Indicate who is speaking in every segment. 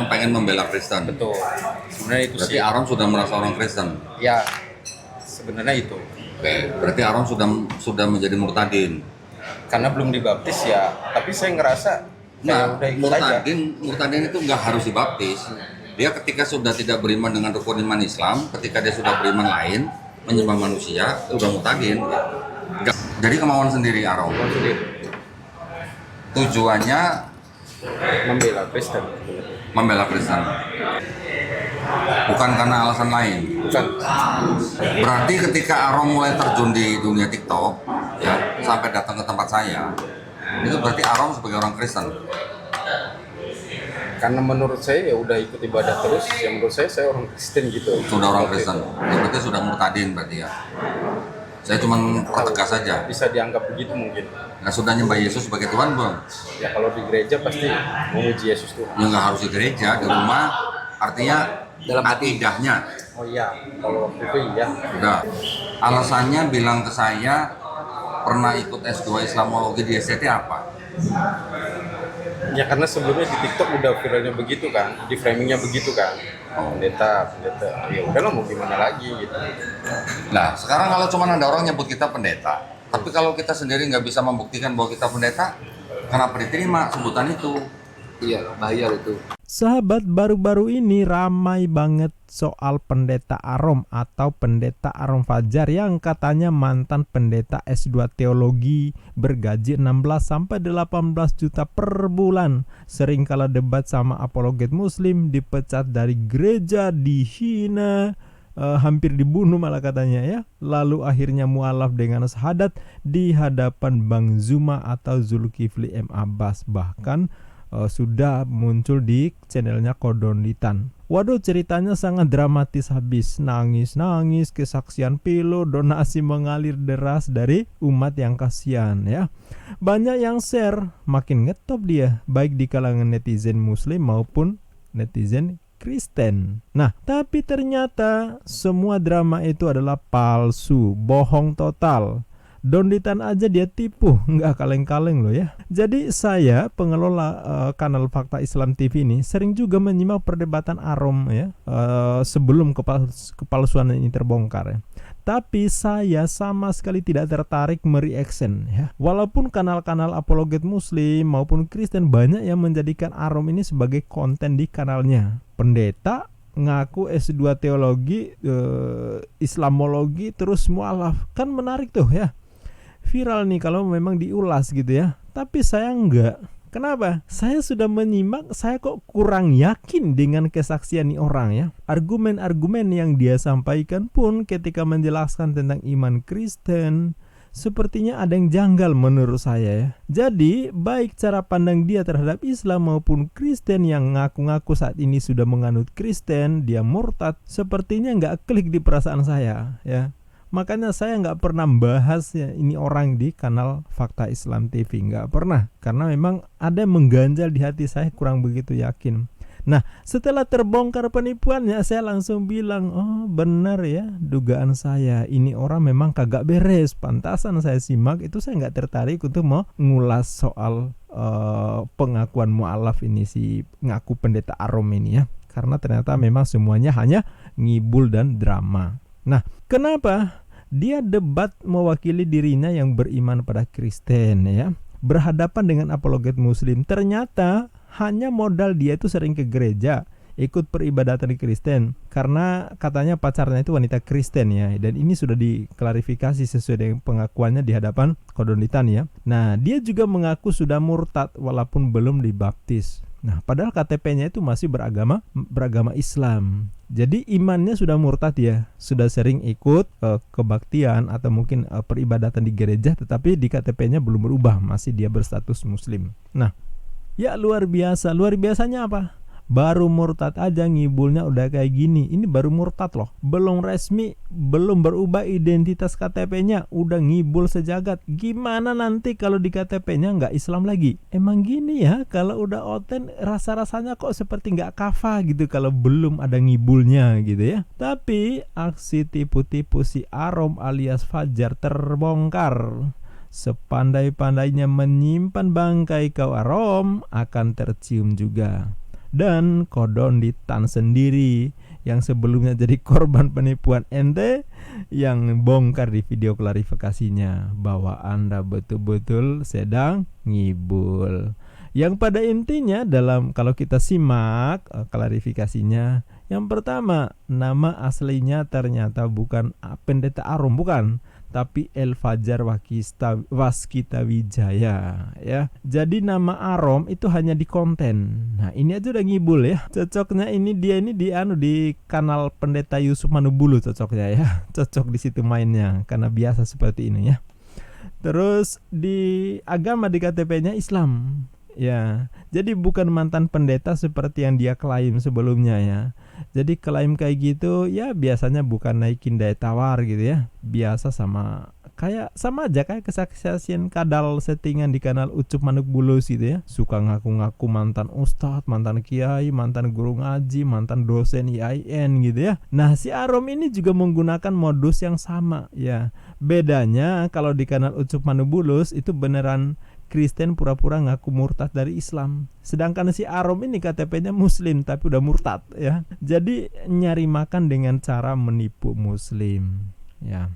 Speaker 1: Aron pengen membela Kristen.
Speaker 2: Betul. Sebenarnya itu
Speaker 1: Berarti
Speaker 2: sih.
Speaker 1: Aron sudah merasa orang Kristen.
Speaker 2: Ya, sebenarnya itu.
Speaker 1: Oke, berarti Aron sudah menjadi murtadin.
Speaker 2: Karena belum dibaptis ya, tapi saya ngerasa
Speaker 1: Nah,
Speaker 2: udah ikut aja.
Speaker 1: murtadin itu nggak harus dibaptis. Dia ketika sudah tidak beriman dengan rukun iman Islam, ketika dia sudah beriman lain, menyembah manusia, itu udah murtadin. Jadi kemauan sendiri Aron. Tujuannya
Speaker 2: Membela Kristen.
Speaker 1: membela Kristen. Bukan karena alasan lain.
Speaker 2: Bukan.
Speaker 1: Berarti ketika Aron mulai terjun di dunia TikTok, ya, sampai datang ke tempat saya, itu berarti Aron sebagai orang Kristen.
Speaker 2: Karena menurut saya ya udah ikut ibadah terus, ya menurut saya orang Kristen gitu.
Speaker 1: Sudah orang Kristen. Ya, berarti sudah murtadin berarti ya. Saya cuma pertegas saja.
Speaker 2: Bisa dianggap begitu mungkin.
Speaker 1: Nggak sudah nyembah Yesus sebagai Tuhan belum?
Speaker 2: Ya kalau di gereja pasti memuji Yesus Tuhan.
Speaker 1: Ya nggak harus di gereja, di rumah. Artinya dalam akidahnya.
Speaker 2: Oh iya, kalau waktu itu iya.
Speaker 1: Udah. Alasannya bilang ke saya pernah ikut S2 Islamologi di SCT apa?
Speaker 2: Ya karena sebelumnya di TikTok udah viralnya begitu kan, di framingnya begitu kan. Pendeta. Ya udahlah mau gimana lagi gitu.
Speaker 1: Nah, sekarang kalau cuma ada orang nyebut kita pendeta, tapi kalau kita sendiri nggak bisa membuktikan bahwa kita pendeta, kenapa diterima sebutan itu?
Speaker 3: Iya, bayar itu.
Speaker 4: Sahabat, baru-baru ini ramai banget soal pendeta Arom atau pendeta Arom Fajar yang katanya mantan pendeta S2 teologi bergaji 16-18 juta per bulan. Sering kala debat sama apologet muslim, dipecat dari gereja, dihina, hampir dibunuh malah katanya ya. Lalu akhirnya mualaf dengan syahadat di hadapan Bang Zuma atau Zulkifli M. Abbas. Bahkan sudah muncul di channelnya Kodonditan. Waduh, ceritanya sangat dramatis habis. Nangis-nangis, kesaksian pilu, donasi mengalir deras dari umat yang kasihan ya. Banyak yang share, makin ngetop dia, baik di kalangan netizen muslim maupun netizen Kristen. Nah, tapi ternyata semua drama itu adalah palsu, bohong total. Donditan aja dia tipu, nggak kaleng-kaleng loh ya. Jadi saya pengelola kanal Fakta Islam TV ini sering juga menyimak perdebatan Arom ya sebelum kepalsuan ini terbongkar ya. Tapi saya sama sekali tidak tertarik mereaction ya. Walaupun kanal-kanal apologet muslim maupun Kristen banyak yang menjadikan Arom ini sebagai konten di kanalnya. Pendeta ngaku S2 teologi, Islamologi, terus mualaf. Kan menarik tuh ya. Viral nih kalau memang diulas gitu ya. Tapi saya enggak. Kenapa? Saya sudah menyimak, saya kok kurang yakin dengan kesaksian nih orang ya. Argumen-argumen yang dia sampaikan pun ketika menjelaskan tentang iman Kristen, sepertinya ada yang janggal menurut saya ya. Jadi baik cara pandang dia terhadap Islam maupun Kristen yang ngaku-ngaku saat ini sudah menganut Kristen, dia murtad, sepertinya nggak klik di perasaan saya ya. Makanya saya nggak pernah bahas ya ini orang di kanal Fakta Islam TV, nggak pernah, karena memang ada yang mengganjal di hati saya, kurang begitu yakin. Nah, setelah terbongkar penipuannya, saya langsung bilang, oh benar ya dugaan saya, ini orang memang kagak beres. Pantasan saya simak itu, saya nggak tertarik untuk mau ngulas soal pengakuan mualaf ini, si ngaku pendeta Arom ini ya, karena ternyata memang semuanya hanya ngibul dan drama. Nah, kenapa dia debat mewakili dirinya yang beriman pada Kristen ya, berhadapan dengan apologet muslim? Ternyata hanya modal dia itu sering ke gereja, ikut peribadatan Kristen, karena katanya pacarnya itu wanita Kristen ya. Dan ini sudah diklarifikasi sesuai dengan pengakuannya di hadapan Kodonditan ya. Nah, dia juga mengaku sudah murtad walaupun belum dibaptis. Nah, padahal KTP-nya itu masih beragama Islam. Jadi imannya sudah murtad ya, sudah sering ikut kebaktian atau mungkin peribadatan di gereja, tetapi di KTP-nya belum berubah, masih dia berstatus muslim. Nah, ya luar biasa. Luar biasanya apa? Baru murtad aja ngibulnya udah kayak gini. Ini baru murtad loh, belum resmi, belum berubah identitas KTP-nya, udah ngibul sejagat. Gimana nanti kalau di KTP-nya nggak Islam lagi? Emang gini ya, kalau udah oten rasa-rasanya kok seperti nggak kafah gitu kalau belum ada ngibulnya gitu ya. Tapi aksi tipu-tipu si Arom alias Fajar terbongkar. Sepandai-pandainya menyimpan bangkai kau Arom, akan tercium juga. Dan Kodonditan sendiri yang sebelumnya jadi korban penipuan ente yang bongkar di video klarifikasinya bahwa Anda betul-betul sedang ngibul. Yang pada intinya dalam kalau kita simak klarifikasinya, yang pertama, nama aslinya ternyata bukan Pendeta Arom, bukan, tapi El Fajar Waskita Wijaya ya. Jadi nama Arom itu hanya di konten. Nah, ini aja udah ngibul ya. Cocoknya ini dia ini di kanal Pendeta Yusuf Manubulu cocoknya ya. Cocok di situ mainnya karena biasa seperti ini ya. Terus di agama di KTP-nya Islam. Ya, jadi bukan mantan pendeta seperti yang dia klaim sebelumnya ya. Jadi klaim kayak gitu ya biasanya bukan naikin daya tawar gitu ya. Biasa sama aja kayak kesaksian kadal settingan di kanal Ucup Manuk Bulus gitu ya. Suka ngaku-ngaku mantan ustadz, mantan kiai, mantan guru ngaji, mantan dosen IAIN gitu ya. Nah, si Arom ini juga menggunakan modus yang sama ya. Bedanya kalau di kanal Ucup Manuk Bulus itu beneran Kristen pura-pura ngaku murtad dari Islam. Sedangkan si Arom ini KTP-nya Muslim tapi udah murtad ya. Jadi nyari makan dengan cara menipu Muslim ya.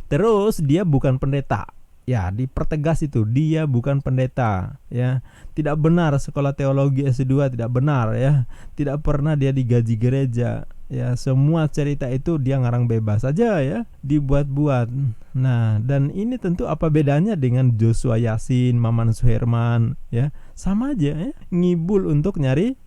Speaker 4: Terus dia bukan pendeta. Ya, dipertegas itu dia bukan pendeta ya. Tidak benar sekolah teologi S2, tidak benar ya. Tidak pernah dia digaji gereja. Ya, semua cerita itu dia ngarang bebas aja ya, dibuat-buat. Nah, dan ini tentu apa bedanya dengan Joshua Yasin, Maman Suherman ya? Sama aja ya, ngibul untuk nyari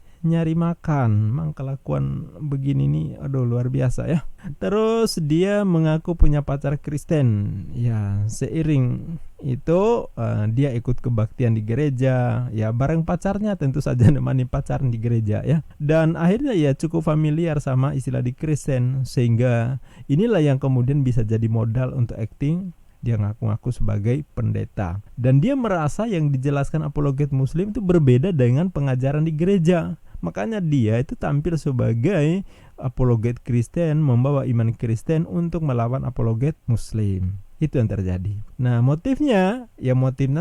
Speaker 4: makan. Memang kelakuan begini nih aduh luar biasa ya. Terus dia mengaku punya pacar Kristen. Ya, seiring itu dia ikut kebaktian di gereja. Ya, bareng pacarnya tentu saja nemani pacaran di gereja ya. Dan akhirnya ya cukup familiar sama istilah di Kristen, sehingga inilah yang kemudian bisa jadi modal untuk acting. Dia ngaku-ngaku sebagai pendeta. Dan dia merasa yang dijelaskan apologet Muslim itu berbeda dengan pengajaran di gereja. Makanya dia itu tampil sebagai apologet Kristen, membawa iman Kristen untuk melawan apologet Muslim. Itu yang terjadi. Nah, motifnya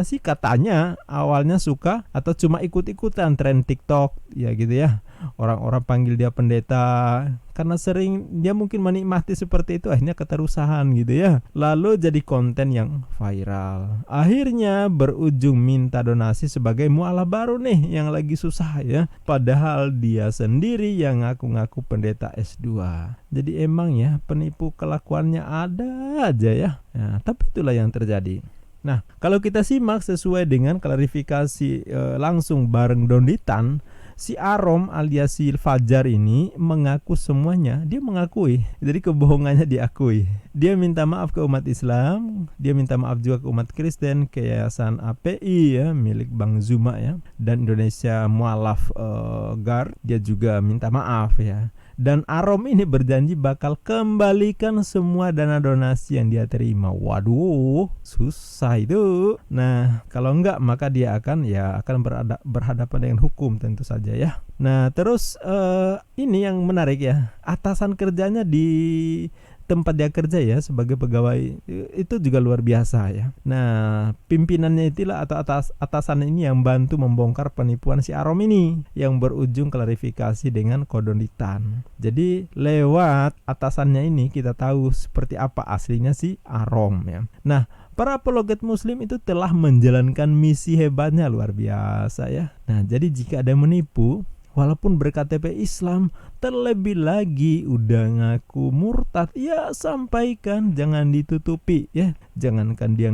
Speaker 4: sih katanya awalnya suka atau cuma ikut-ikutan tren TikTok ya gitu ya. Orang-orang panggil dia pendeta karena sering dia mungkin menikmati seperti itu, akhirnya keterusan gitu ya. Lalu jadi konten yang viral. Akhirnya berujung minta donasi sebagai mualah baru nih yang lagi susah ya. Padahal dia sendiri yang ngaku-ngaku pendeta S2. Jadi emang ya penipu kelakuannya ada aja ya. Nah, tapi itulah yang terjadi. Nah, kalau kita simak sesuai dengan klarifikasi langsung bareng Donditan, si Arom alias si Fajar ini mengaku semuanya. Dia mengakui, jadi kebohongannya diakui. Dia minta maaf ke umat Islam, dia minta maaf juga ke umat Kristen, ke Yayasan API ya milik Bang Zuma ya, dan Indonesia Mualaf Guard. Dia juga minta maaf ya. Dan Arom ini berjanji bakal kembalikan semua dana donasi yang dia terima. Waduh, susah itu. Nah, kalau enggak maka dia akan berhadapan dengan hukum tentu saja ya. Nah, terus ini yang menarik ya. Atasan kerjanya di tempat dia kerja ya sebagai pegawai itu juga luar biasa ya. Nah, pimpinannya itulah atau atasan ini yang bantu membongkar penipuan si Arom ini yang berujung klarifikasi dengan Kodonditan. Jadi lewat atasannya ini kita tahu seperti apa aslinya si Arom ya. Nah, para apologet Muslim itu telah menjalankan misi hebatnya luar biasa ya. Nah, jadi jika ada yang menipu walaupun berKTP Islam, terlebih lagi udah ngaku murtad, ya sampaikan, jangan ditutupi ya. Jangankan dia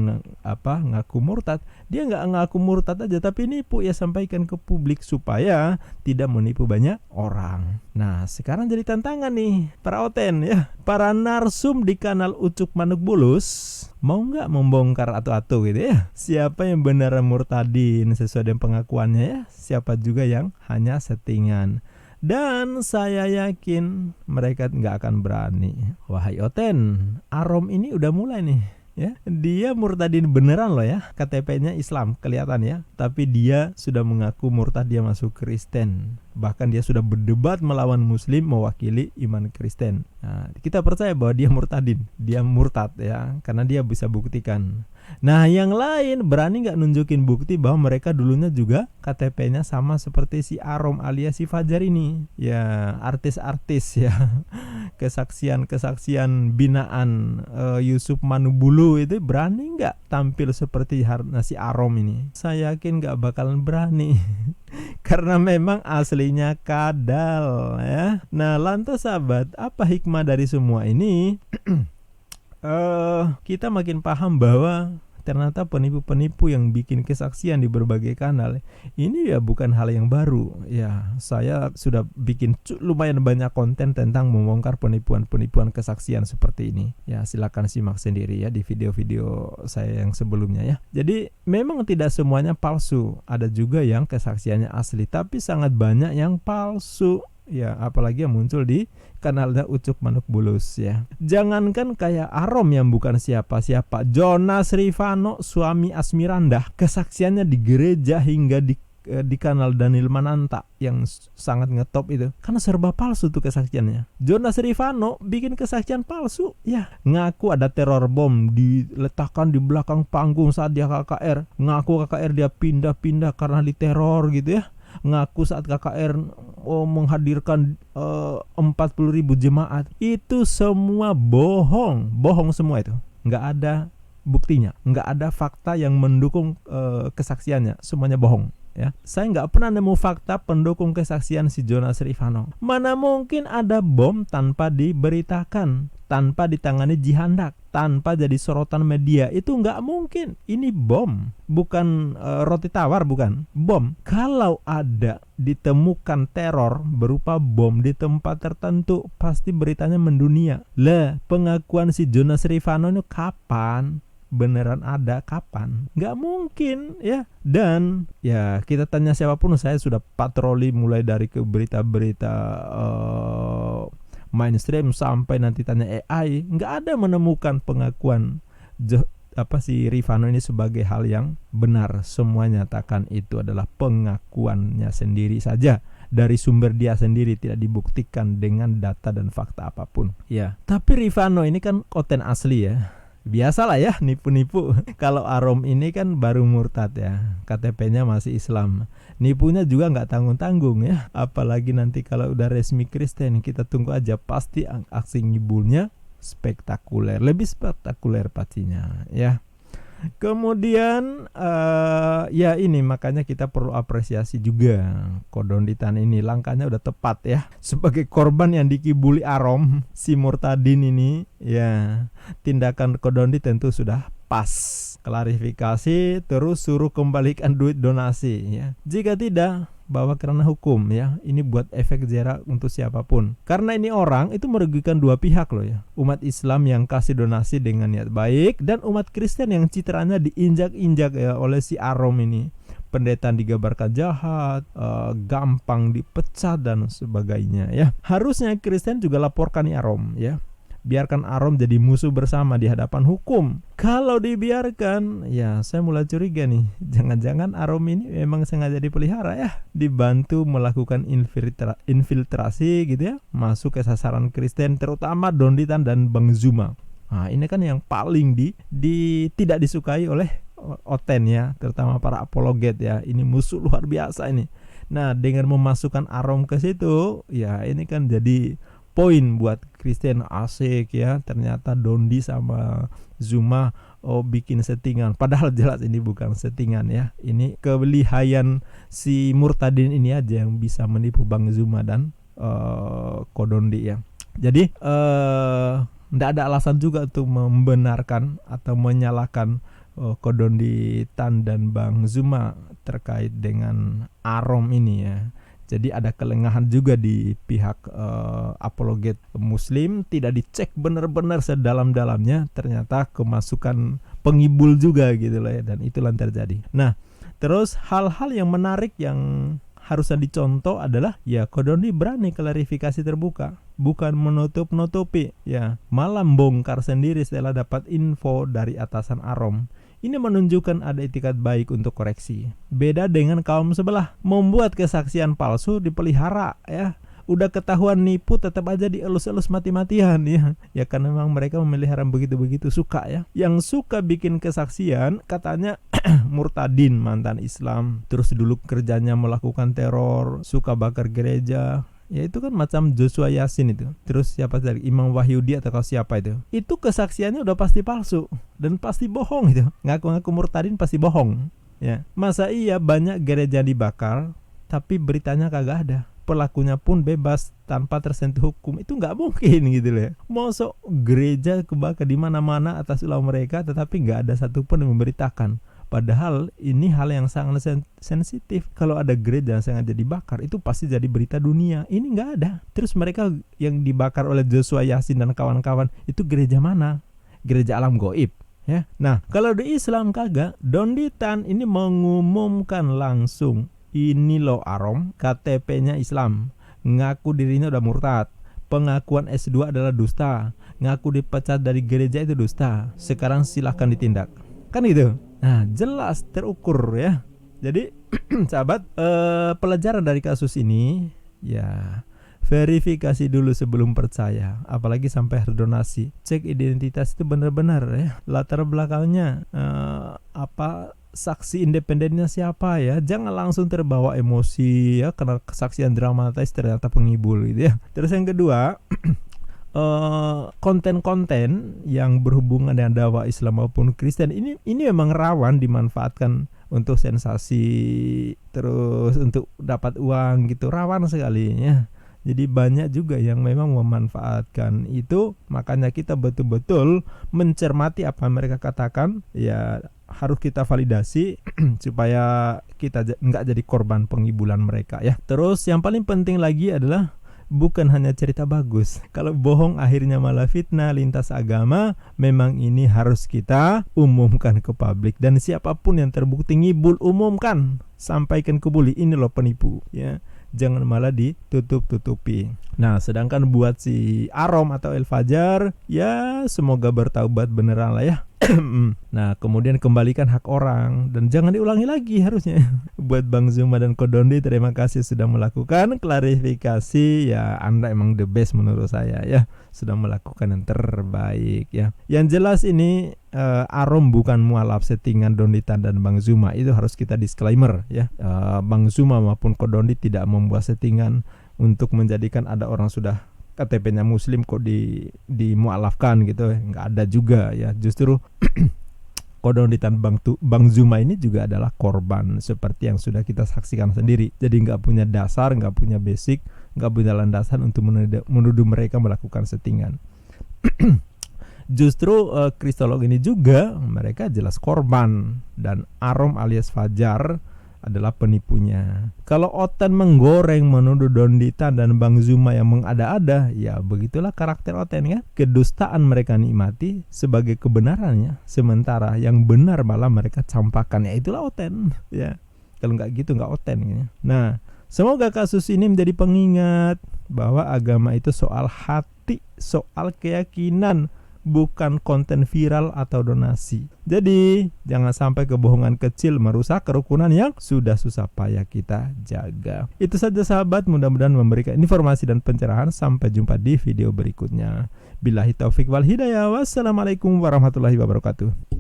Speaker 4: ngaku murtad, dia nggak ngaku murtad aja tapi nipu, ya sampaikan ke publik supaya tidak menipu banyak orang. Nah, sekarang jadi tantangan nih para oten ya, para narsum di kanal Ucup Manuk Bulus. Mau nggak membongkar atu-atu gitu ya? Siapa yang beneran murtadin sesuai dengan pengakuannya ya? Siapa juga yang hanya settingan? Dan saya yakin mereka nggak akan berani. Wahai oten, Arom ini udah mulai nih ya. Dia murtadin beneran loh ya. KTP-nya Islam kelihatan ya. Tapi dia sudah mengaku murtad, dia masuk Kristen. Bahkan dia sudah berdebat melawan Muslim mewakili iman Kristen. Nah, kita percaya bahwa dia murtadin, dia murtad ya, karena dia bisa buktikan. Nah, yang lain berani nggak nunjukin bukti bahwa mereka dulunya juga KTP-nya sama seperti si Arom alias si Fajar ini. Ya, artis-artis ya. Kesaksian binaan Yusuf Manubulu itu berani nggak tampil seperti si Arom ini? Saya yakin nggak bakalan berani. Karena memang aslinya kadal ya. Nah, lantas sahabat, apa hikmah dari semua ini? Kita makin paham bahwa ternyata penipu-penipu yang bikin kesaksian di berbagai kanal ini ya bukan hal yang baru ya. Saya sudah bikin lumayan banyak konten tentang membongkar penipuan-penipuan kesaksian seperti ini ya. Silakan simak sendiri ya di video-video saya yang sebelumnya ya. Jadi memang tidak semuanya palsu, ada juga yang kesaksiannya asli, tapi sangat banyak yang palsu ya, apalagi yang muncul di kanalnya Ucup Manuk Bulus ya. Jangankan kayak Arom yang bukan siapa-siapa, Jonas Rifano suami Asmirandah, kesaksiannya di gereja hingga di kanal Daniel Mananta yang sangat ngetop itu, karena serba palsu tuh kesaksiannya. Jonas Rifano bikin kesaksian palsu ya, ngaku ada teror bom diletakkan di belakang panggung saat dia KKR, ngaku KKR dia pindah-pindah karena diteror gitu ya, ngaku saat KKR menghadirkan 40.000 jemaat. Itu semua bohong semua itu. Nggak ada buktinya, nggak ada fakta yang mendukung kesaksiannya, semuanya bohong ya. Saya nggak pernah nemu fakta pendukung kesaksian si Jonas Rifano. Mana mungkin ada bom tanpa diberitakan, tanpa ditangani jihandak, tanpa jadi sorotan media. Itu nggak mungkin. Ini bom, bukan roti tawar, bukan bom. Kalau ada ditemukan teror berupa bom di tempat tertentu, pasti beritanya mendunia. Lah, pengakuan si Jonas Rifano ini kapan? Beneran ada kapan? Nggak mungkin ya. Dan ya kita tanya siapapun, saya sudah patroli mulai dari ke berita-berita mainstream sampai nanti tanya AI, nggak ada menemukan pengakuan si Rifano ini sebagai hal yang benar. Semua nyatakan itu adalah pengakuannya sendiri saja dari sumber dia sendiri, tidak dibuktikan dengan data dan fakta apapun ya. Tapi Rifano ini kan konten asli ya. Biasalah ya nipu-nipu. Kalau Arom ini kan baru murtad ya, KTP-nya masih Islam. Nipunya juga nggak tanggung-tanggung ya. Apalagi nanti kalau udah resmi Kristen, kita tunggu aja, pasti aksi ngibulnya spektakuler, lebih spektakuler pastinya ya. Kemudian ya ini makanya kita perlu apresiasi juga Kodonditan ini, langkahnya udah tepat ya. Sebagai korban yang dikibuli Arom si murtadin ini ya, tindakan Kodondit tentu sudah pas. Klarifikasi terus suruh kembalikan duit donasi ya. Jika tidak, bawa kerana hukum ya. Ini buat efek jera untuk siapapun. Karena ini orang itu merugikan dua pihak loh ya. Umat Islam yang kasih donasi dengan niat baik, dan umat Kristen yang citranya diinjak-injak ya oleh si Arom ini. Pendeta digambarkan jahat, gampang dipecat dan sebagainya ya. Harusnya Kristen juga laporkan Arom ya. Biarkan Arom jadi musuh bersama di hadapan hukum. Kalau dibiarkan, ya saya mulai curiga nih. Jangan-jangan Arom ini memang sengaja dipelihara ya, dibantu melakukan infiltrasi gitu ya, masuk ke sasaran Kristen, terutama Donditan dan Bang Zuma. Nah, ini kan yang paling tidak disukai oleh Oten ya, terutama para apologet ya. Ini musuh luar biasa ini. Nah, dengan memasukkan Arom ke situ, ya ini kan jadi poin buat Kristen, asik ya. Ternyata Dondi sama Zuma bikin settingan, padahal jelas ini bukan settingan ya. Ini kelihayan si murtadin ini aja yang bisa menipu Bang Zuma dan Kodondi ya. Jadi tidak ada alasan juga untuk membenarkan atau menyalahkan Kodonditan dan Bang Zuma terkait dengan Arom ini ya. Jadi ada kelengahan juga di pihak apologet Muslim, tidak dicek benar-benar sedalam-dalamnya, ternyata kemasukan pengibul juga gitu loh ya, dan itulah yang terjadi. Nah, terus hal-hal yang menarik yang harusnya dicontoh adalah ya Kodondi berani klarifikasi terbuka, bukan menutup-nutupi ya, malah bongkar sendiri setelah dapat info dari atasan Arom. Ini menunjukkan ada itikat baik untuk koreksi. Beda dengan kaum sebelah, membuat kesaksian palsu dipelihara ya. Udah ketahuan nipu tetap aja dielus-elus mati-matian ya. Ya karena memang mereka memelihara begitu-begitu suka ya. Yang suka bikin kesaksian katanya murtadin, mantan Islam, terus dulu kerjanya melakukan teror, suka bakar gereja. Ya itu kan macam Joshua Yasin itu. Terus siapa tadi? Imam Wahyudi atau siapa itu? Itu kesaksiannya udah pasti palsu dan pasti bohong itu. Ngaku-ngaku murtadin pasti bohong. Ya. Masa iya banyak gereja dibakar tapi beritanya kagak ada. Pelakunya pun bebas tanpa tersentuh hukum. Itu nggak mungkin gitu loh. Mosok gereja kebakar di mana-mana atas ulah mereka tetapi nggak ada satupun yang memberitakan. Padahal ini hal yang sangat sensitif. Kalau ada gereja yang sengaja dibakar, itu pasti jadi berita dunia. Ini nggak ada. Terus mereka yang dibakar oleh Joshua Yasin dan kawan-kawan, itu gereja mana? Gereja alam goib. Ya. Nah, kalau di Islam kagak, Donditan ini mengumumkan langsung. Ini loh Arom, KTP-nya Islam. Ngaku dirinya udah murtad. Pengakuan S2 adalah dusta. Ngaku dipecat dari gereja itu dusta. Sekarang silahkan ditindak. Kan gitu. Nah, jelas terukur ya. Jadi sahabat, pelajaran dari kasus ini ya, verifikasi dulu sebelum percaya, apalagi sampai donasi. Cek identitas itu benar-benar ya, latar belakangnya saksi independennya siapa ya. Jangan langsung terbawa emosi ya karena kesaksian dramatis ternyata penghibur gitu ya. Terus yang kedua, konten-konten yang berhubungan dengan dakwah Islam maupun Kristen ini memang rawan dimanfaatkan untuk sensasi, terus untuk dapat uang gitu, rawan sekali ya. Jadi banyak juga yang memang memanfaatkan itu. Makanya kita betul-betul mencermati apa yang mereka katakan ya, harus kita validasi supaya kita nggak jadi korban penghiburan mereka ya. Terus yang paling penting lagi adalah bukan hanya cerita bagus. Kalau bohong akhirnya malah fitnah lintas agama. Memang ini harus kita umumkan ke publik. Dan siapapun yang terbukti ngibul, umumkan. Sampaikan ke publik, ini loh penipu ya. Jangan malah ditutup-tutupi. Nah, sedangkan buat si Arom atau El Fajar, ya semoga bertaubat beneran lah ya. Nah, kemudian kembalikan hak orang dan jangan diulangi lagi harusnya. Buat Bang Zuma dan Kodondi, terima kasih sudah melakukan klarifikasi ya. Anda emang the best menurut saya ya, sudah melakukan yang terbaik ya. Yang jelas ini Arom bukan mualaf settingan Donditan dan Bang Zuma, itu harus kita disclaimer ya. Bang Zuma maupun Kodondi tidak membuat settingan untuk menjadikan ada orang sudah KTP-nya muslim kok dimualafkan gitu, nggak ada juga ya. Justru Kodonditan Bang Zuma ini juga adalah korban seperti yang sudah kita saksikan sendiri. Jadi nggak punya dasar, nggak punya basic, nggak punya landasan untuk menuduh mereka melakukan settingan. Justru kristolog ini juga mereka jelas korban dan Arom alias Fajar adalah penipunya. Kalau Oten menggoreng menuduh Donditan dan Bang Zuma yang mengada-ada, ya begitulah karakter Oten kan. Kedustaan mereka nikmati sebagai kebenarannya, sementara yang benar malah mereka campakkan. Ya itulah Oten ya. Kalau nggak gitu nggak Oten ya. Nah, semoga kasus ini menjadi pengingat bahwa agama itu soal hati, soal keyakinan, bukan konten viral atau donasi. Jadi jangan sampai kebohongan kecil merusak kerukunan yang sudah susah payah kita jaga. Itu saja sahabat, mudah-mudahan memberikan informasi dan pencerahan. Sampai jumpa di video berikutnya. Billahi taufik wal hidayah. Wassalamualaikum warahmatullahi wabarakatuh.